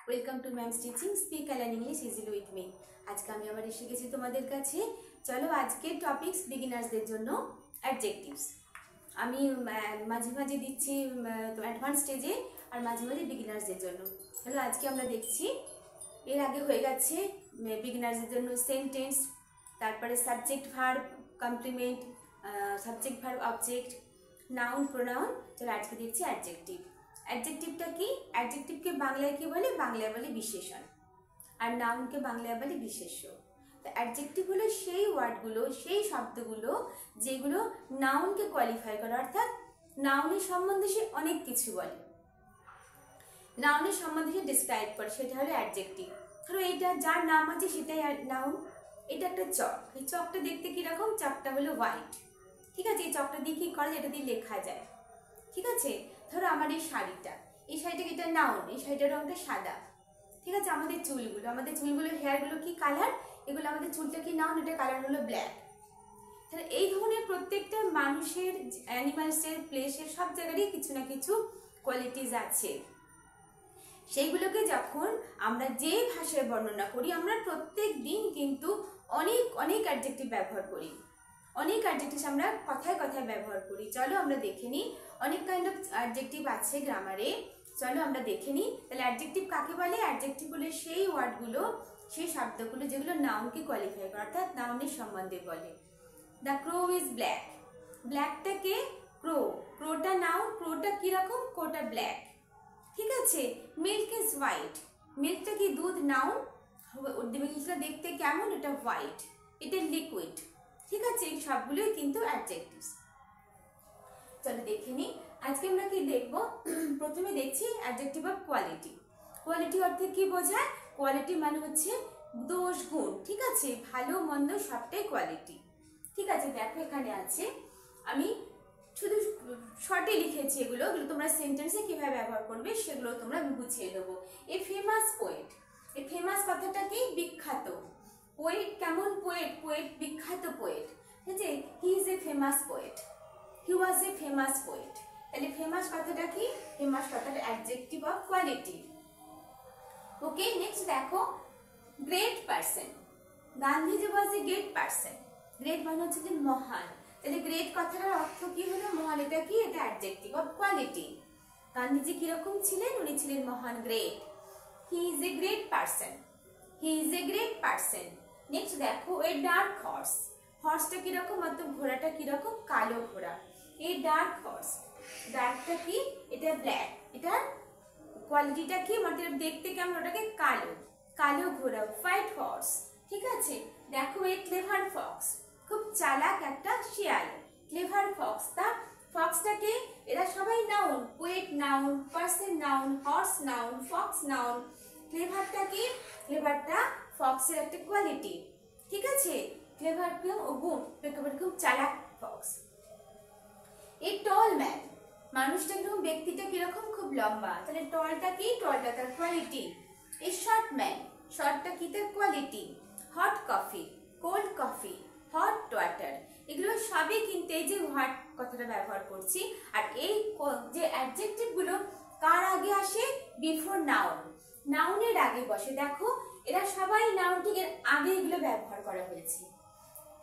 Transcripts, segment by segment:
Welcome to ma'am's teaching speak and learn English easily with me. আজকে আমি আবার এসে গেছি তোমাদের কাছে। চলো আজকে টপিকস বিগিনার্সদের জন্য অ্যাডজেক্টিভস। আমি মাঝে মাঝে দিচ্ছি অ্যাডভান্স স্টেজে আর মাঝে মাঝে বিগিনার্সদের জন্য। চলো আজকে আমরা দেখছি, এর আগে হয়ে গেছে বিগিনার্সদের জন্য সেন্টেন্স, তারপরে subject verb complement, subject verb object, noun pronoun. চলো আজকে দেখছি অ্যাডজেক্টিভ। অ্যাডজেক্টিভটা কি? অ্যাডজেক্টিভকে বাংলায় কি বলে? বাংলায় বলে বিশেষণ, আর নাউনকে বাংলায় বলে বিশেষ্য। তো অ্যাডজেক্টিভ হলো সেই ওয়ার্ডগুলো, সেই শব্দগুলো যেগুলো নাউনকে কোয়ালিফাই করে, অর্থাৎ নাউনের সম্বন্ধে সে অনেক কিছু বলে, নাউনের সম্বন্ধে সে ডিসক্রাইব করে, সেটা হলো অ্যাডজেক্টিভ। ধরো এইটা যার নাম আছে সেটাই নাউন। এটা একটা চক, এই চকটা দেখতে কিরকম? চকটা হলো হোয়াইট, ঠিক আছে। এই চকটা দিয়ে কী করা যায়? এটা দিয়ে লেখা যায়, ঠিক আছে। ধরো আমার এই শাড়িটা, এটা নাউন, এই শাড়িটার রঙটা সাদা, ঠিক আছে। আমাদের চুলগুলো হেয়ারগুলো কি কালার? এগুলো আমাদের চুলটা কি নাউন, এটা কালার হলো ব্ল্যাক। তাহলে এই ধরনের প্রত্যেকটা মানুষের, অ্যানিমালসের, প্লেসের সব জায়গারই কিছু না কিছু কোয়ালিটিস আছে। সেইগুলোকে যখন আমরা যে ভাষায় বর্ণনা করি, আমরা প্রত্যেক দিন কিন্তু অনেক অনেক অ্যাডজেক্টিভ ব্যবহার করি, অনেক অ্যাডজেক্টিভ আমরা কথায় কথায় ব্যবহার করি। চলো আমরা দেখে নিই, অনেক কাইন্ড অফ অ্যাডজেক্টিভ আছে গ্রামারে। চলো আমরা দেখে নিই। তাহলে অ্যাডজেক্টিভ কাকে বলে? অ্যাডজেক্টিভ হলো সেই ওয়ার্ডগুলো, সেই শব্দগুলো যেগুলো নাউনকে কোয়ালিফাই করে, অর্থাৎ নাউনের সম্বন্ধে বলে। দ্য ক্রো ইজ ব্ল্যাক, ব্ল্যাকটাকে ক্রো, ক্রোটা নাউন, ক্রোটা কিরকম? ক্রোটা ব্ল্যাক, ঠিক আছে। মিল্ক ইজ হোয়াইট, মিল্কটা কি দুধ? নাউন। মিল্কটা দেখতে কেমন? এটা হোয়াইট, এটা লিকুইড, ঠিক আছে। এই সবগুলোই কিন্তু অ্যাডজেক্টিভস। চলো দেখে নিই আজকে আমরা কি দেখব। প্রথমে দেখছি অ্যাডজেক্টিভ অফ কোয়ালিটি। কোয়ালিটি অর্থে কি বোঝায়? কোয়ালিটি মানে হচ্ছে দোষ গুণ, ঠিক আছে। ভালো মন্দ সবটাই কোয়ালিটি, ঠিক আছে। দেখো এখানে আছে, আমি শুধু শর্টে লিখেছি, এগুলো তোমরা সেন্টেন্সে কিভাবে ব্যবহার করবে সেগুলো তোমরা বুঝিয়ে দেবো। এ ফেমাস পোয়েট, এই ফেমাস কথাটা কি? বিখ্যাত। পোয়েট কেমন? পোয়েট, পোয়েট বিখ্যাত পোয়েট, ঠিক আছে। He is a famous poet, he was a famous poet. তাহলে ফেমাস কথাটা কি? ফেমাস কথাটা adjective of quality. Okay, next দেখো, great person, Gandhiji was a great person. Great মানে হচ্ছে যে মহান, তাহলে গ্রেট কথাটার অর্থ কি হলো? মহান। এটা কি? এটা অ্যাডজেক্টিভ অফ কোয়ালিটি। গান্ধীজি কিরকম ছিলেন? উনি ছিলেন মহান, great. He is A great person, he is A great person. Next দেখো, এ ডার্ক হর্স, হর্সটা কিরকম? অর্থাৎ ঘোড়াটা কিরকম? কালো ঘোড়া। এই ডার্ক হর্স, ডার্কটা কি? এটা ব্ল্যাক, এটার কোয়ালিটিটা কি? মানে দেখতে কেমন? ওটাকে কালো, কালো ঘোড়া, হোয়াইট হর্স, ঠিক আছে। দেখো, এ ক্লেভার ফক্স, খুব চালাক একটা শিয়াল, ক্লেভার ফক্স। তা ফক্সটাকে, এরা সবাই noun, poet noun, person noun, horse noun, fox noun. ক্লেভারটা কি? ক্লেভারটা ফক্সের একটা কোয়ালিটি, ঠিক আছে। ক্লেভার গুণ, খুব চালাক ফক্স। এই টল ম্যান, মানুষটা কিরকম? ব্যক্তিটা কিরকম? খুব লম্বা, তাহলে টলটা কি? টলটা তার কোয়ালিটি। এই শর্ট ম্যান, শর্টটা কি? তার quality. Hot coffee, cold coffee, hot water, এগুলো সবই কিন্তু এই যে হট কথাটা ব্যবহার করছি। আর এই যে অ্যাডজেক্টিভগুলো কার আগে আসে? বিফোর নাউন, নাউনের আগে বসে। দেখো এরা সবাই নাউন, ঠিক এর আগে এগুলো ব্যবহার করা হয়েছে,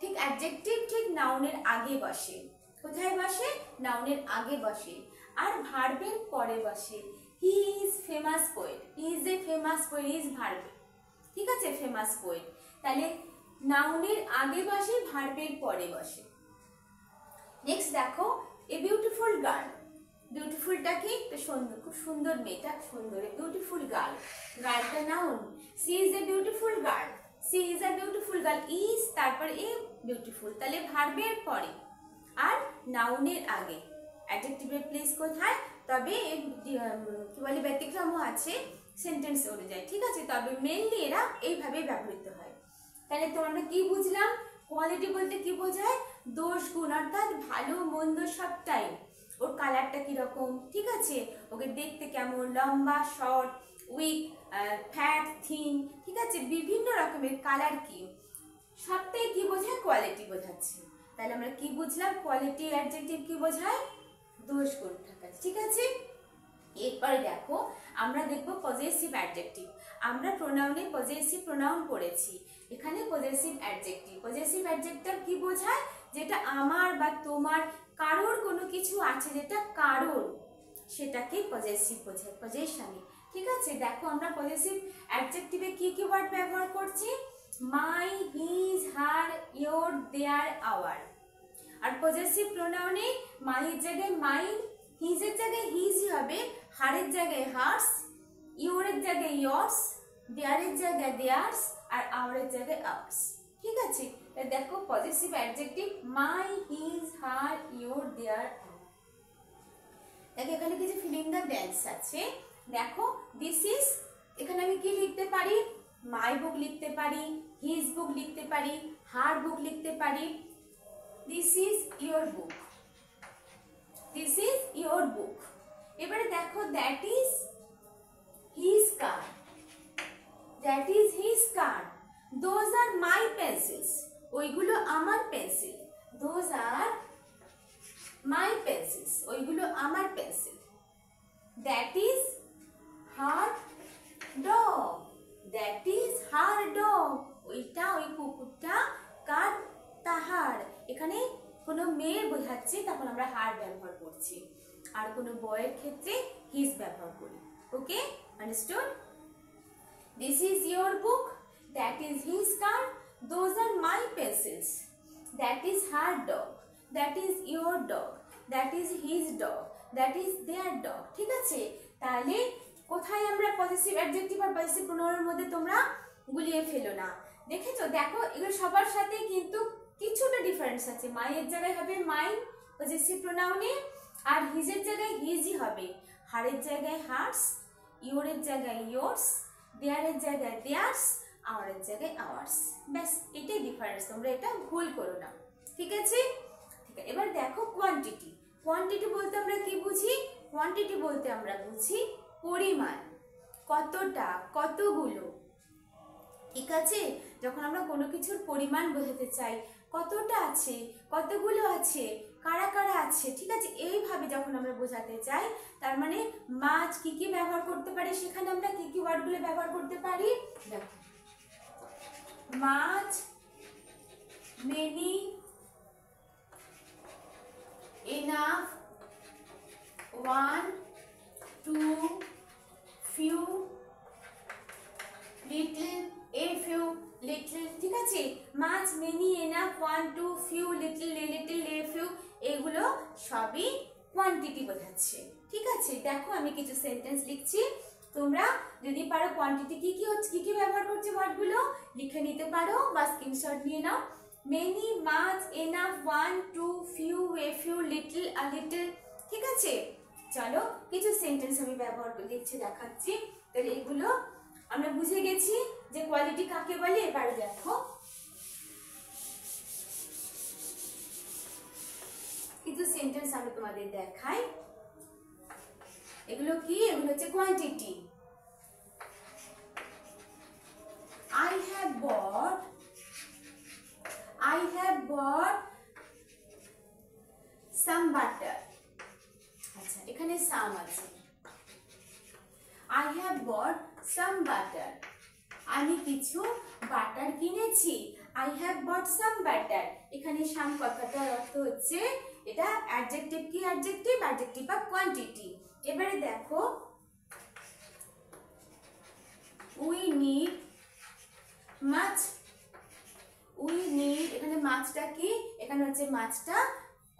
ঠিক। অ্যাডজেক্টিভ ঠিক নাউনের আগে বসে। কোথায় বসে? নাউনের আগে বসে, আর ভার্বের পরে বসে। He is famous poet, he is a famous poet, is ভার্বে, ঠিক আছে, ফেমাস পোয়েট। তাহলে নাউনের আগে বসে, ভার্বের পরে বসে। নেক্সট দেখো, এ বিউটিফুল গার্ল, বিউটিফুলটা কি? সুন্দর, খুব সুন্দর মেয়েটা, সুন্দর, এ বিউটিফুল গার্ল, গার্লটা noun. She is a beautiful girl, she is a beautiful girl, is তারপর এ বিউটিফুল, তাহলে ভার্বের পরে আর নাউনের আগে। অ্যাডজেক্টিভের প্লেস কোথায়? তবে কি বলে, ব্যতিক্রমও আছে সেন্টেন্স অনুযায়ী, ঠিক আছে। তবে মেনলি এরা এইভাবে ব্যবহৃত হয়। তাহলে তো আমরা কি বুঝলাম? কোয়ালিটি বলতে কি বোঝায়? দোষ গুণ, অর্থাৎ ভালো মন্দ সবটাই। ওর কালারটা কিরকম, ঠিক আছে, ওকে দেখতে কেমন, লম্বা, শর্ট, উইক, ফ্যাট, থিন, ঠিক আছে, বিভিন্ন রকমের কালার কি, সবটাই কি বোঝায়? কোয়ালিটি বোঝাচ্ছে। তাহলে আমরা কি বুঝলাম? কোয়ালিটি অ্যাডজেক্টিভ কি বোঝায়? দোষ গুণ থাকা, ঠিক আছে। এরপরে দেখো আমরা দেখব পজেসিভ অ্যাডজেক্টিভ। আমরা প্রোনাউনে পজেসিভ প্রোনাউন পড়েছি, এখানে পজেসিভ অ্যাডজেক্টিভ। পজেসিভ অ্যাডজেক্টিভ কি বোঝায়? যেটা আমার বা তোমার, কারোর কোনো কিছু আছে যেটা কারোর, সেটাকে পজেসিভ বোঝায়, পজেশনে। ঠিক আছে, দেখো আমরা পজেসিভ অ্যাডজেক্টিভে কি কি ওয়ার্ড ব্যবহার করছি? My, his, her, your, their, our. আর পজেসিভ প্রোনাউনে মাইয়ের জায়গায় মাইন, হিজের জায়গায় হিজই হবে, হারের জায়গায় হার্স, ইয়োরের জায়গায় ইয়োর্স, দেয়ারের জায়গায় দেয়ার্স, আর আওয়ারের জায়গায় আওয়ার্স। ঠিক আছে, দেখো possessive adjective my, his, her, your, their, our. দেখো এখানে কিছু ফিলিং দ্য ব্ল্যাঙ্কস আছে। দেখো দিস ইজ, এখানে আমি কি লিখতে পারি? মাই বুক লিখতে পারি, হিজ বুক লিখতে পারি, হার বুক লিখতে পারি। This is your book, this is your বুক। এবারে দেখো that is his car, that is his car. Those are my pencils, ওইগুলো আমার pencil. Those are my pencils, ওইগুলো আমার pencil. That is her dog, that is her dog. ওইটা, ওই কুকুরটা কার? তাহার। এখানে কোনো মেয়ে বোঝাচ্ছে তখন আমরা হার ব্যবহার করছি, আর কোনো বয়ের ক্ষেত্রে হিজ ব্যবহার করি। Okay, understood? This is your book, that is his car, those are my pencils, that is her dog, that is your dog, that is his dog, that is their dog. ঠিক আছে, তাহলে কোথায় আমরা possessive adjective আর possessive প্রোনাউনের মধ্যে তোমরা গুলিয়ে ফেলো না। দেখেছো? দেখো এগুলো সবার সাথে কিন্তু কিছুটা ডিফারেন্স আছে। মাইয়ের জায়গায় হবে মাইন পজেসিভ প্রোনাউনে, আর হিজের জায়গায় হিজই হবে, হারের জায়গায় হার্স, ইয়োরের জায়গায় ইয়োর্স, দেয়ারের জায়গায় দেয়ার্স, আওয়ারের জায়গায় আওয়ার্স। ব্যাস, এটাই ডিফারেন্স, তোমরা এটা ভুল করো না। ঠিক আছে? ঠিক আছে, এবার দেখো কোয়ান্টিটি। কোয়ান্টিটি বলতে আমরা কি বুঝি? কোয়ান্টিটি বলতে আমরা বুঝি পরিমাণ, কতটা, কতগুলো। ঠিক আছে, যখন আমরা কোনো কিছুর পরিমাণ বোঝাতে চাই, কতটা আছে, কতগুলো আছে, কারা কারা আছে, ঠিক আছে, এইভাবে যখন আমরা বোঝাতে চাই, তার মানে মাছ কি কি ব্যবহার করতে পারি, সেখানে আমরা কি কি ওয়ার্ডগুলো ব্যবহার করতে পারি? দেখো, much, many, enough, one, two, few, little, a few, little. ঠিক আছে, much, many, enough, one, two, few, little, a little, a few, এগুলো সবই কোয়ান্টিটি বোঝাচ্ছে। ঠিক আছে, দেখো আমি কিছু সেন্টেন্স লিখছি, তোমরা যদি পারো কোয়ান্টিটি কি কি হচ্ছে, কি কি ব্যবহার করছে ওয়ার্ডগুলো লিখে নিতে পারো বা স্ক্রিনশট নিয়ে নাও। Many, much, enough, one, two, few, a few, little, a little. ঠিক আছে, চলো কিছু সেন্টেন্স আমি ব্যবহার লিখছি, দেখাচ্ছি। তাহলে এগুলো আমরা বুঝে গেছি যে কোয়ালিটি কাকে বলে। এবারে দেখো কিছু সেন্টেন্স আমি তোমাদের দেখাই। এগুলো কি? এগুলো হচ্ছে quantity. I have bought some butter. আচ্ছা, এখানে সাম আছে। I have bought some butter. আমি কিছু বাটার কিনেছি। I have bought some butter. এখানে সাম কথাটার অর্থ হচ্ছে এটা অ্যাডজেক্টিভ। কি অ্যাডজেক্টিভ? Adjective of quantity. এবারে দেখো we need much. we need, এখানে মাছটা কি? এখানে হচ্ছে মাছটা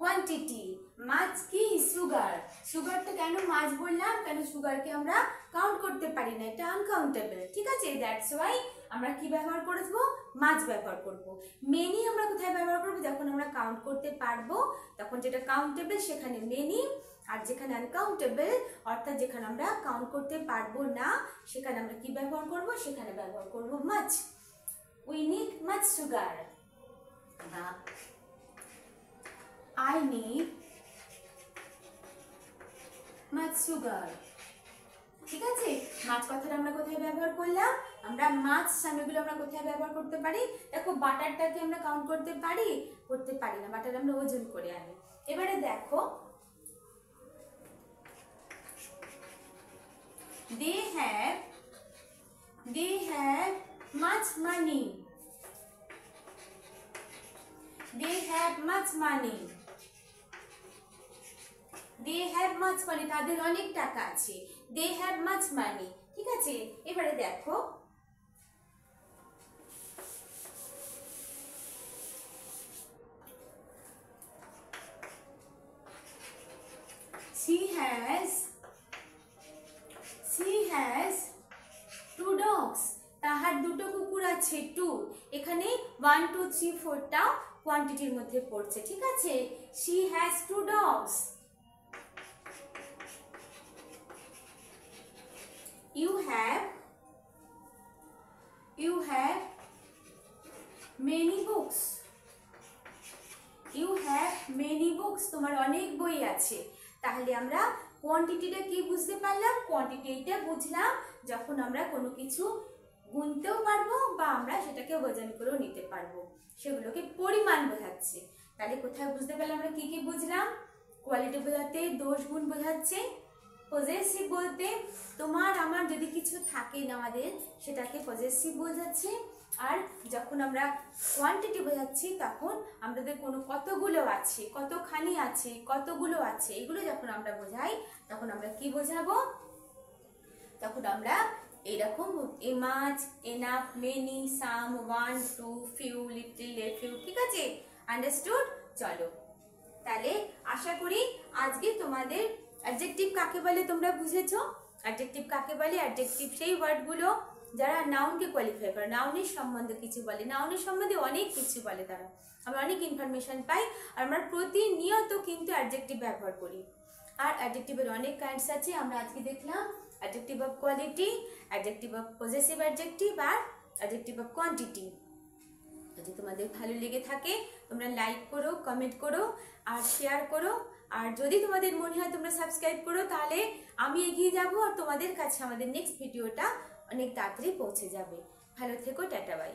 কোয়ান্টিটি। মাছ কি? সুগার। সুগারটা কেন মাছ বললাম? কেন সুগারকে আমরা কাউন্ট করতে পারি না, এটা আনকাউন্টেবল। ঠিক আছে, দ্যাটস ওয়াই আমরা কি ব্যবহার করব? মাছ ব্যবহার করব। মেনি আমরা কোথায় ব্যবহার করব? যখন আমরা কাউন্ট করতে পারবো, তখন যেটা কাউন্টেবল সেখানে মেনি, আর যেখানে আনকাউন্টেবল অর্থাৎ যেখানে আমরা কাউন্ট করতে পারবো না, সেখানে আমরা কি ব্যবহার করব? সেখানে ব্যবহার করব মাছ। We need much sugar. I need much sugar. ঠিক আছে, মাছ কথাটা আমরা কোথায় ব্যবহার করলাম? আমরা মাছ সামনেগুলো আমরা কোথায় ব্যবহার করতে পারি? দেখো বাটারটাকে আমরা কাউন্ট করতে পারি? করতে পারি না, বাটার আমরা ওজন করে আনি। এবারে দেখো they have much money, they have much money, they have much money, তাদের অনেক টাকা আছে, they have much money। ঠিক আছে, এবারে দেখো she has two dogs, তাহার দুটো কুকুর আছে, টু। এখানে 1 2 3 4 টা কোয়ান্টিটির মধ্যে পড়ছে। ঠিক আছে, she has two dogs, you have many books, you have many books, তোমার অনেক বই আছে। তাহলে আমরা কোয়ান্টিটিটা কি বুঝতে পারলাম? কোয়ান্টিটিটা বুঝলাম যখন আমরা কোনো কিছু গুনতেও পারবো বা আমরা সেটাকে ওজন করেও নিতে পারবো, সেগুলোকে পরিমাণ বোঝাচ্ছে। তাহলে কোথায় বুঝতে পারলাম আমরা কি কি বুঝলাম? কোয়ালিটি বোঝাতে দোষ গুণ বোঝাচ্ছে, পজেসিভ বলতে তোমার আমার যদি কিছু থাকে না আমাদের সেটাকে পজেসিভ বোঝাচ্ছে, আর যখন আমরা কোয়ান্টিটি বোঝাচ্ছি তখন আমাদের কোনো কতগুলো আছে, কতখানি আছে, কতগুলো আছে, এগুলো যখন আমরা বোঝাই তখন আমরা কি বোঝাবো? তখন আমরা এরকম a much, enough, many, some, 1 2 few, little, a few. ঠিক আছে, আন্ডারস্টুড? চলো তাহলে আশা করি আজকে তোমাদের অ্যাডজেক্টিভ কাকে বলে তোমরা বুঝেছো। অ্যাডজেক্টিভ কাকে বলে? অ্যাডজেক্টিভ সেই ওয়ার্ডগুলো যারা নাউনকে কোয়ালিফাই করে, নাউনের সম্বন্ধে কিছু বলে, নাউনের সম্বন্ধে অনেক কিছু বলে তারা, আমরা অনেক ইনফরমেশন পাই, আর আমরা প্রতিনিয়ত কিন্তু অ্যাডজেক্টিভ ব্যবহার করি। আর অ্যাডজেক্টিভের অনেক কাইন্ডস আছে, আমরা আজকে দেখলাম adjective of quality, adjective of possessive adjective আর অ্যাডজেক্টিভ অফ কোয়ান্টিটি। যদি তোমাদের ভালো লেগে থাকে তোমরা লাইক করো, কমেন্ট করো আর শেয়ার করো, আর যদি তোমাদের মনে হয় তোমরা সাবস্ক্রাইব করো তাহলে আমি এগিয়ে যাব আর তোমাদের কাছে আমাদের নেক্সট ভিডিওটা অনেক তাড়াতাড়ি পৌঁছে যাবে। ভালো থেকো, টাটা বাই।